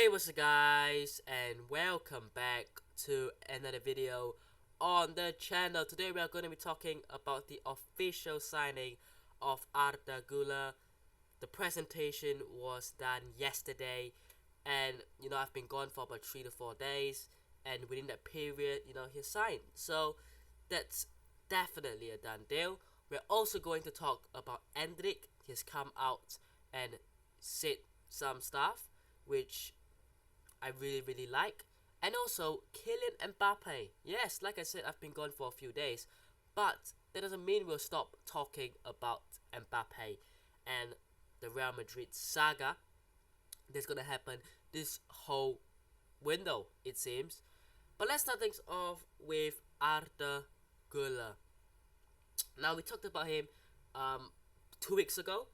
Hey, what's up guys, and welcome back to another video on the channel. Today we are going to be talking about the official signing of Arda Güler. The presentation was done yesterday, and I've been gone for about 3 to 4 days, and within that period, he signed. So that's definitely a done deal. We're also going to talk about Endrick. He's come out and said some stuff which I really like. And also Kylian Mbappé. Yes, like I said, I've been gone for a few days, but that doesn't mean we'll stop talking about Mbappé and the Real Madrid saga that's gonna happen this whole window, it seems. But let's start things off with Arda Güler. Now we talked about him 2 weeks ago,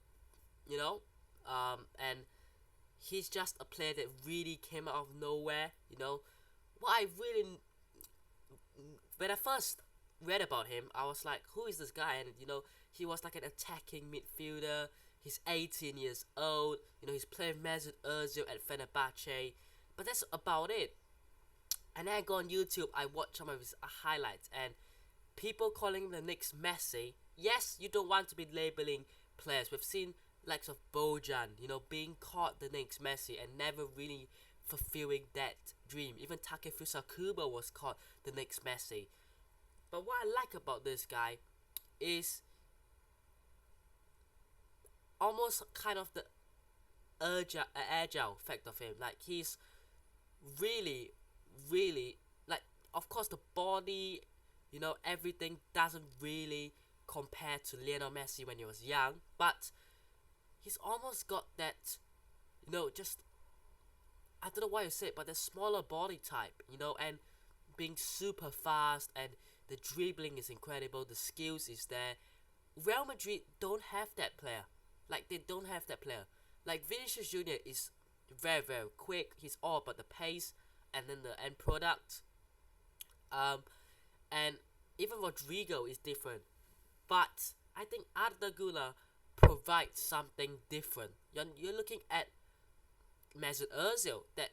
and he's just a player that really came out of nowhere. What I really, when I first read about him, I was like, who is this guy? And he was like an attacking midfielder. He's 18 years old. He's playing Mesut Ozil at Fenerbahce, but that's about it. And then I go on YouTube, I watch some of his highlights, and people calling him the next Messi. Yes, you don't want to be labeling players. We've seen likes of Bojan, being called the next Messi and never really fulfilling that dream. Even Takefusa Kubo was called the next Messi. But what I like about this guy is almost kind of the agile fact of him. Like, he's really, like, of course the body, everything doesn't really compare to Lionel Messi when he was young, but he's almost got that, just, I don't know why you say it, but the smaller body type, and being super fast, and the dribbling is incredible, the skills is there. Real Madrid don't have that player. Like, they don't have that player. Like, Vinicius Jr. is very quick. He's all about the pace and then the end product. And even Rodrigo is different. But I think Arda Güler provides something different. You're looking at Mesut Ozil that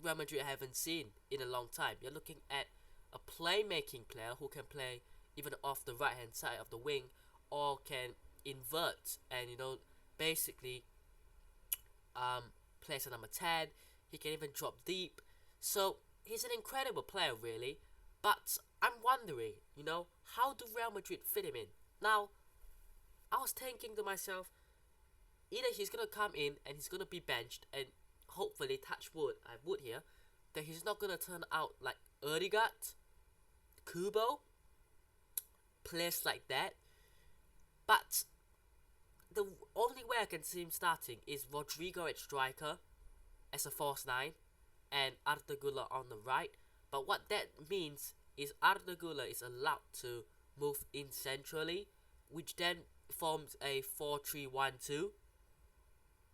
Real Madrid haven't seen in a long time. You're looking at a playmaking player who can play even off the right hand side of the wing, or can invert and basically play as a number 10. He can even drop deep. So he's an incredible player, really. But I'm wondering, how do Real Madrid fit him in? Now, I was thinking to myself, either he's gonna come in and he's gonna be benched, and hopefully, touch wood, I would here, that he's not gonna turn out like Erdegaard, Kubo, players like that. But the only way I can see him starting is Rodrigo at striker as a false 9 and Arda Güler on the right. But what that means is Arda Güler is allowed to move in centrally, which then forms a 4-3-1-2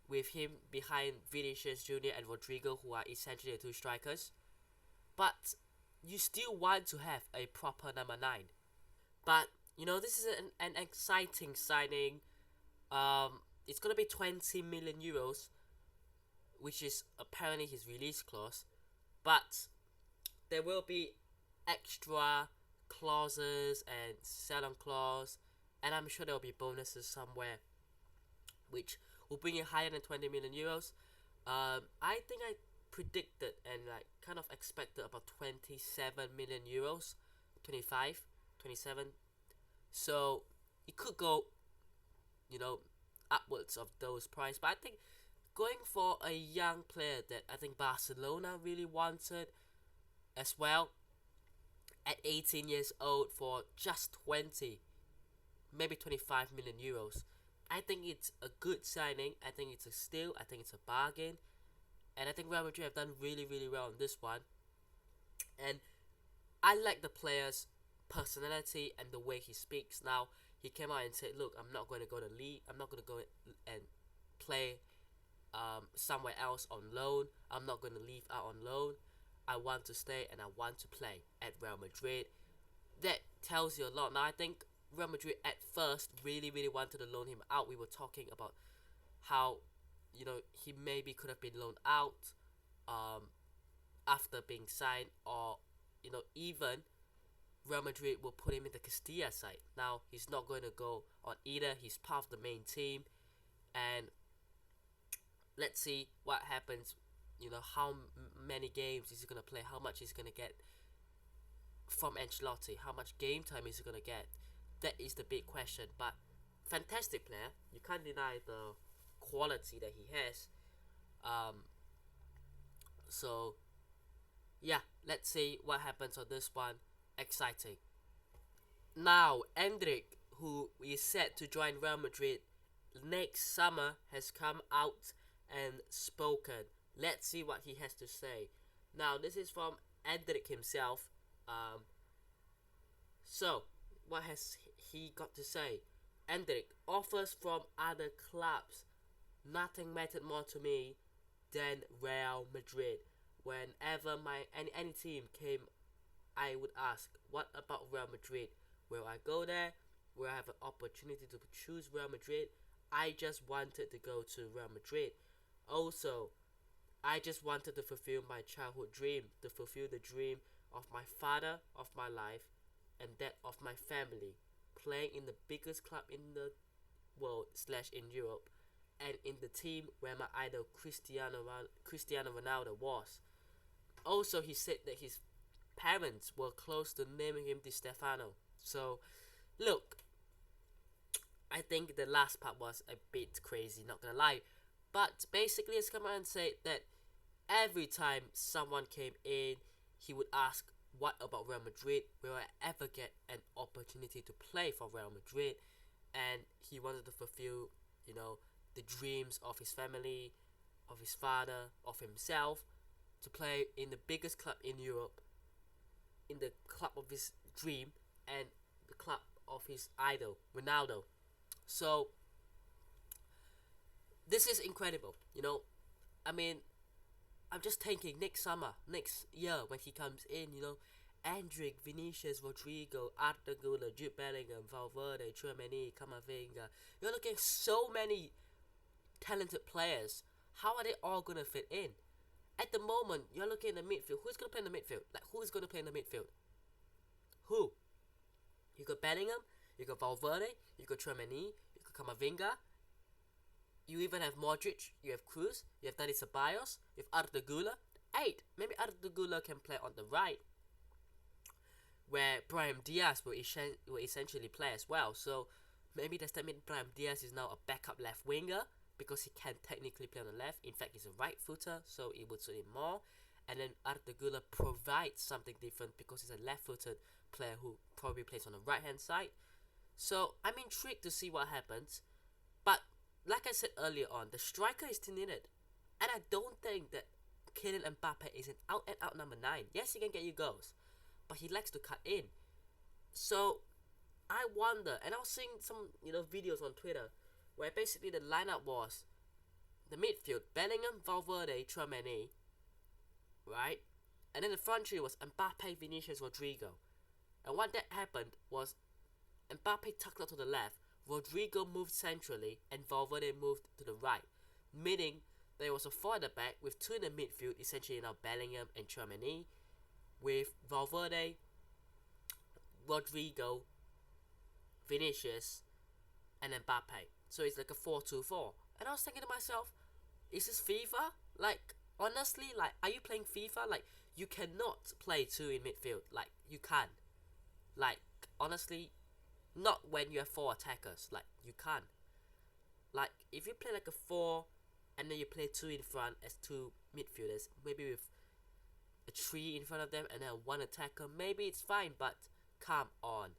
with him behind Vinicius Jr. and Rodrigo, who are essentially the two strikers. But you still want to have a proper number 9. But this is an exciting signing. It's gonna be 20 million euros, which is apparently his release clause. But there will be extra clauses and sell-on clause, and I'm sure there will be bonuses somewhere, which will bring it higher than 20 million euros. I think I predicted and kind of expected about 27 million euros, 25, 27. So it could go, upwards of those price. But I think going for a young player that I think Barcelona really wanted as well, at 18 years old, for just 20, maybe 25 million euros. I think it's a good signing. I think it's a steal. I think it's a bargain. And I think Real Madrid have done really well on this one. And I like the player's personality and the way he speaks. Now, he came out and said, look, I'm not going to go to league. I'm not going to go and play somewhere else on loan. I'm not going to leave out on loan. I want to stay and I want to play at Real Madrid. That tells you a lot. Now, I think Real Madrid at first really wanted to loan him out. We were talking about how he maybe could have been loaned out um, after being signed, or even Real Madrid will put him in the Castilla side. Now he's not going to go on either. He's part of the main team, and let's see what happens. How many games is he gonna play? How much he's gonna get from Ancelotti? How much game time is he gonna get? That is the big question. But fantastic player. You can't deny the quality that he has. Um, so yeah, let's see what happens on this one. Exciting. Now, Endrick, who is set to join Real Madrid next summer, has come out and spoken. Let's see what he has to say. Now, this is from Endrick himself. So, what has he got to say? Endrick, offers from other clubs. Nothing mattered more to me than Real Madrid. Whenever any team came, I would ask, what about Real Madrid? Will I go there? Will I have an opportunity to choose Real Madrid? I just wanted to go to Real Madrid. Also, I just wanted to fulfill my childhood dream, to fulfill the dream of my father, of my life, and that of my family, playing in the biggest club in the world / in Europe, and in the team where my idol Cristiano Ronaldo was. Also, he said that his parents were close to naming him Di Stefano. So, look, I think the last part was a bit crazy, not gonna lie. But basically, he's come out and said that every time someone came in, he would ask, what about Real Madrid? Will I ever get an opportunity to play for Real Madrid? And he wanted to fulfill, the dreams of his family, of his father, of himself, to play in the biggest club in Europe, in the club of his dream, and the club of his idol, Ronaldo. So, this is incredible, I mean, I'm just thinking next summer, next year when he comes in, Endrick, Vinicius, Rodrigo, Arda Güler, Jude Bellingham, Valverde, Tchouaméni, Camavinga. You're looking at so many talented players. How are they all gonna fit in? At the moment, you're looking in the midfield. Who's gonna play in the midfield? Who's gonna play in the midfield? Who? You got Bellingham, you got Valverde, you got Tchouaméni, you got Camavinga. You even have Modric, you have Cruz, you have Dani Ceballos, you have Arda Güler. 8. Maybe Arda Güler can play on the right, where Brahim Diaz will essentially play as well. So maybe does that mean Brahim Diaz is now a backup left winger, because he can technically play on the left. In fact, he's a right footer, so it would suit him more. And then Arda Güler provides something different because he's a left-footed player who probably plays on the right-hand side. So I'm intrigued to see what happens. But like I said earlier on, the striker is still needed. And I don't think that Kylian Mbappé is an out-and-out number 9. Yes, he can get you goals, but he likes to cut in. So I wonder, and I was seeing some videos on Twitter where basically the lineup was the midfield, Bellingham, Valverde, Tchouaméni, right? And then the front three was Mbappé, Vinicius, Rodrigo. And what that happened was Mbappé tucked out to the left, Rodrigo moved centrally, and Valverde moved to the right, meaning there was a 4 at the back with 2 in the midfield, essentially now Bellingham and Tchouaméni, with Valverde, Rodrigo, Vinicius, and Mbappé. So it's like a 4-2-4. And I was thinking to myself, is this FIFA? Honestly, are you playing FIFA? You cannot play 2 in midfield. You can. Honestly, not when you have 4 attackers. You can't. If you play a 4, and then you play 2 in front as 2 midfielders, maybe with a 3 in front of them and then 1 attacker, maybe it's fine, but come on.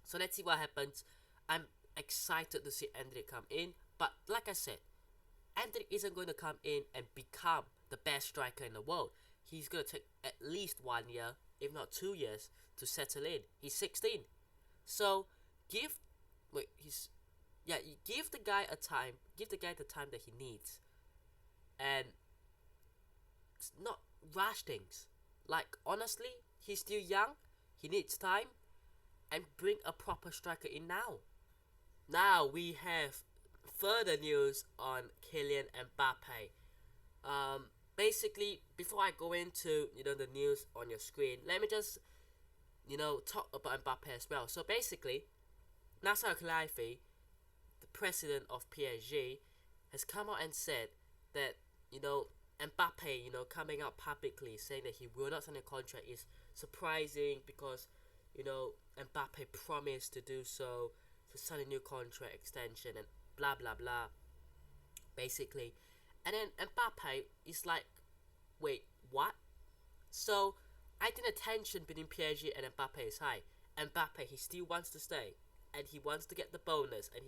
So let's see what happens. I'm excited to see Endrick come in, but like I said, Endrick isn't going to come in and become the best striker in the world. He's going to take at least 1 year, if not 2 years, to settle in. He's 16. So give the guy the time that he needs, and not rush things. Honestly, he's still young, he needs time, and bring a proper striker in now. Now we have further news on Kylian Mbappé. basically, before I go into the news on your screen, let me just talk about Mbappe as well. So basically, Nasser Al-Khelaifi, the president of PSG, has come out and said that Mbappe, coming out publicly saying that he will not sign a contract is surprising because Mbappe promised to do so, to sign a new contract extension and blah blah blah, basically. And then Mbappe is like, wait, what? So I think the tension between PSG and Mbappe is high. Mbappe, he still wants to stay, and he wants to get the bonus, and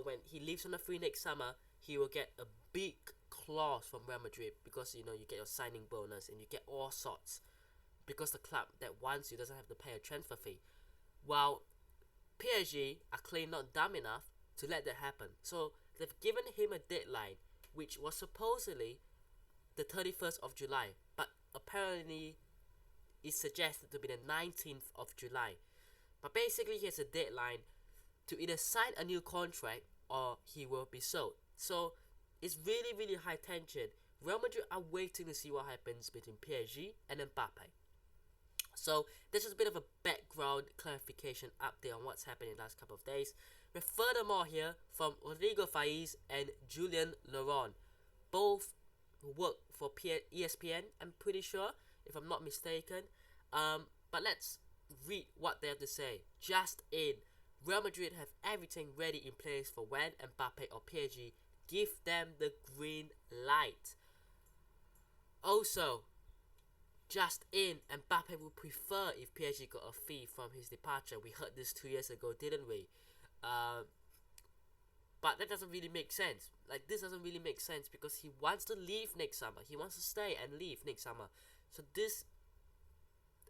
when he leaves on the free next summer, he will get a big clause from Real Madrid because you get your signing bonus and you get all sorts because the club that wants you doesn't have to pay a transfer fee. While PSG are clearly not dumb enough to let that happen. So they've given him a deadline, which was supposedly the 31st of July, but apparently it's suggested to be the 19th of July. But basically, he has a deadline to either sign a new contract or he will be sold. So it's really, really high tension. Real Madrid are waiting to see what happens between PSG and Mbappe. So this is a bit of a background clarification update on what's happened in the last couple of days. With furthermore here from Rodrigo Faiz and Julian Laurent, both who work for ESPN, I'm pretty sure, if I'm not mistaken. But let's read what they have to say. Just in, Real Madrid have everything ready in place for when Mbappe or PSG give them the green light. Also, just in, Mbappe would prefer if PSG got a fee from his departure. We heard this 2 years ago, didn't we? But that doesn't really make sense. Like, this doesn't really make sense because he wants to leave next summer. He wants to stay and leave next summer. So this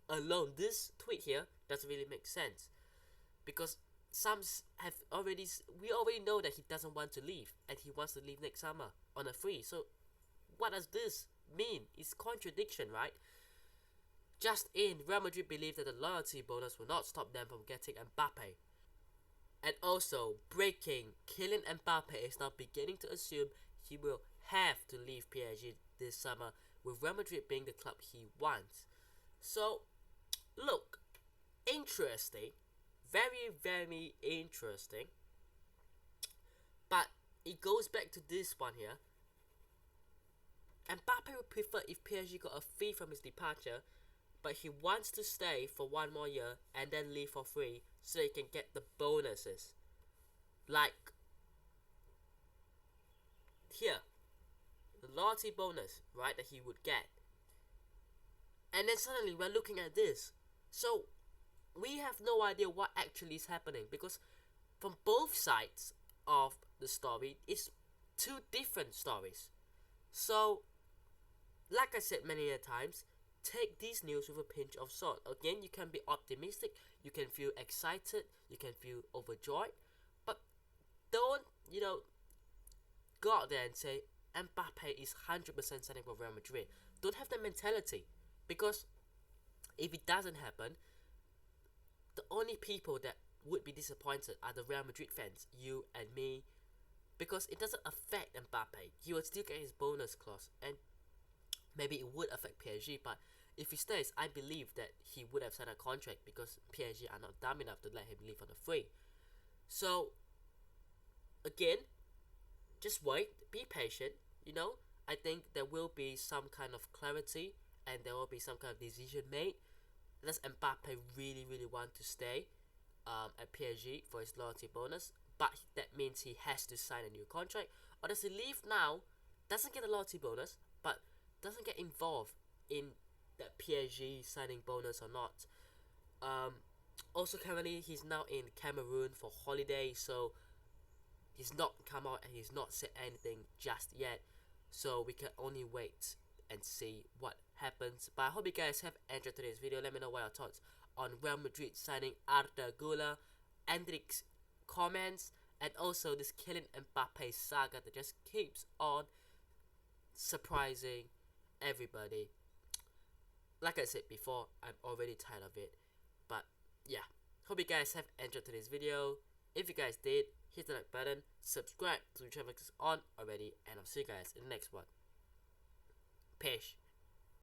alone, this tweet here doesn't really make sense because we already know that he doesn't want to leave and he wants to leave next summer on a free. So what does this mean? It's contradiction, right? Just in, Real Madrid believe that the loyalty bonus will not stop them from getting Mbappe. And also, breaking, Kylian Mbappé is now beginning to assume he will have to leave PSG this summer, with Real Madrid being the club he wants. So, look, interesting, very, very interesting. But it goes back to this one here. Mbappe would prefer if PSG got a fee from his departure, but he wants to stay for one more year and then leave for free so he can get the bonuses. Like here, the loyalty bonus, right, that he would get. And then suddenly we're looking at this. So we have no idea what actually is happening because from both sides of the story, it's two different stories. So, like I said many a times, take these news with a pinch of salt. Again, you can be optimistic, you can feel excited, you can feel overjoyed, but don't, go out there and say Mbappe is 100% signing for Real Madrid. Don't have that mentality, because if it doesn't happen, the only people that would be disappointed are the Real Madrid fans, you and me, because it doesn't affect Mbappe. He will still get his bonus clause, and maybe it would affect PSG, but if he stays, I believe that he would have signed a contract because PSG are not dumb enough to let him leave on a free. So, again, just wait, be patient, I think there will be some kind of clarity and there will be some kind of decision made. Does Mbappe really, really want to stay at PSG for his loyalty bonus? But that means he has to sign a new contract. Or does he leave now, doesn't get a loyalty bonus, but doesn't get involved in that PSG signing bonus or not? Also, currently, he's now in Cameroon for holiday, so he's not come out and he's not said anything just yet. So we can only wait and see what happens. But I hope you guys have enjoyed today's video. Let me know what your thoughts on Real Madrid signing Arda Güler, Endrick's comments, and also this Kylian Mbappé saga that just keeps on surprising everybody. Like I said before, I'm already tired of it. But yeah, hope you guys have enjoyed today's video. If you guys did, hit the like button, subscribe to the channel if it's on already, and I'll see you guys in the next one. Pish.